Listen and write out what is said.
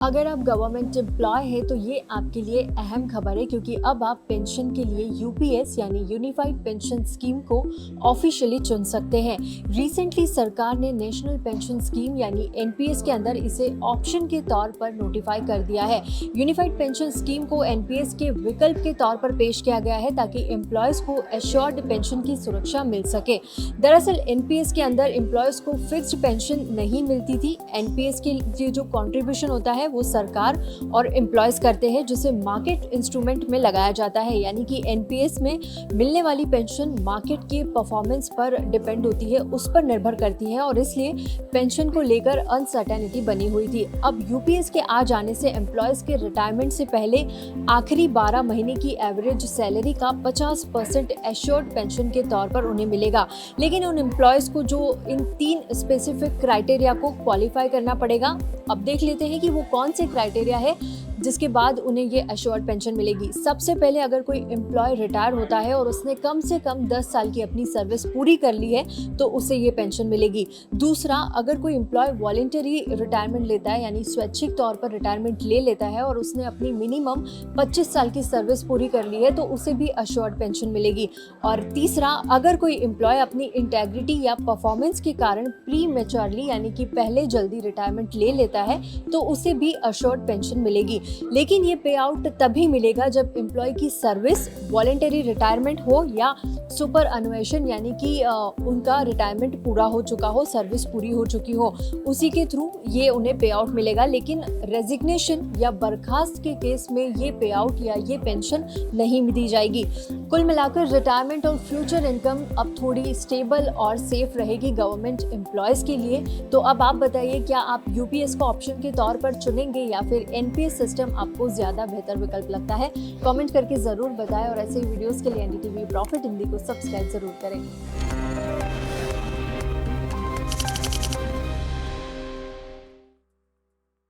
अगर आप government employ हैं तो ये आपके लिए अहम खबर है क्योंकि अब आप पेंशन के लिए यूपीएस यानी यूनिफाइड पेंशन स्कीम को ऑफिशियली चुन सकते हैं। रिसेंटली सरकार ने नेशनल पेंशन स्कीम यानी एनपीएस के अंदर इसे ऑप्शन के तौर पर नोटिफाई कर दिया है। यूनिफाइड पेंशन स्कीम को एनपीएस के विकल्प के तौर पर पेश किया गया है ताकि एम्प्लॉयज को एश्योर्ड पेंशन की सुरक्षा मिल सके। दरअसल एनपीएस के अंदर एम्प्लॉयज को फिक्स्ड पेंशन नहीं मिलती थी। एनपीएस के लिए जो कॉन्ट्रीब्यूशन होता है वो सरकार और एम्प्लॉयज करते हैं, जिसे मार्केट इंस्ट्रूमेंट में लगाया जाता है, यानी कि एनपीएस में मिलने वाली पेंशन मार्केट के परफॉर्मेंस पर डिपेंड होती है, उस पर निर्भर करती है और इसलिए पेंशन को लेकर अनसर्टेनिटी बनी हुई थी। अब यूपीएस के आ जाने से एम्प्लॉयज के रिटायरमेंट से पहले आखिरी 12 महीने की एवरेज सैलरी का 50% एश्योर्ड पेंशन के तौर पर उन्हें मिलेगा। लेकिन उन एम्प्लॉयज को जो इन 3 स्पेसिफिक क्राइटेरिया को क्वालिफाई करना पड़ेगा। अब देख लेते हैं कि वो कौन से क्राइटेरिया है जिसके बाद उन्हें ये एश्योर्ड पेंशन मिलेगी। सबसे पहले अगर कोई एम्प्लॉय रिटायर होता है और उसने कम से कम 10 साल की अपनी सर्विस पूरी कर ली है तो उसे ये पेंशन मिलेगी। दूसरा, अगर कोई एम्प्लॉय वॉलंटरी रिटायरमेंट लेता है यानी स्वैच्छिक तौर पर रिटायरमेंट ले लेता है और उसने अपनी मिनिमम 25 साल की सर्विस पूरी कर ली है तो उसे भी एश्योर्ड पेंशन मिलेगी। और तीसरा, अगर कोई एम्प्लॉय अपनी इंटेग्रिटी या परफॉर्मेंस के कारण प्री मैच्योरली यानी कि पहले जल्दी रिटायरमेंट ले लेता है तो उसे भी एश्योर्ड पेंशन मिलेगी। लेकिन ये पे आउट तभी मिलेगा जब एम्प्लॉय की सर्विस वॉलंटरी रिटायरमेंट हो या सुपर अनुएशन यानी कि उनका रिटायरमेंट पूरा हो चुका हो, सर्विस पूरी हो चुकी हो, उसी के थ्रू ये उन्हें पे आउट मिलेगा। लेकिन रेजिग्नेशन या बर्खास्त के केस में ये पे आउट या ये पेंशन नहीं दी जाएगी। कुल मिलाकर रिटायरमेंट और फ्यूचर इनकम अब थोड़ी स्टेबल और सेफ रहेगी गवर्नमेंट एम्प्लॉयज के लिए। तो अब आप बताइए, क्या आप यूपीएस को ऑप्शन के तौर पर चुनेंगे या फिर एनपीएस सिस्टम आपको ज्यादा बेहतर विकल्प लगता है? कमेंट करके जरूर बताएं और ऐसे वीडियोस के लिए एनडीटीवी प्रॉफिट हिंदी को सब्सक्राइब जरूर करें।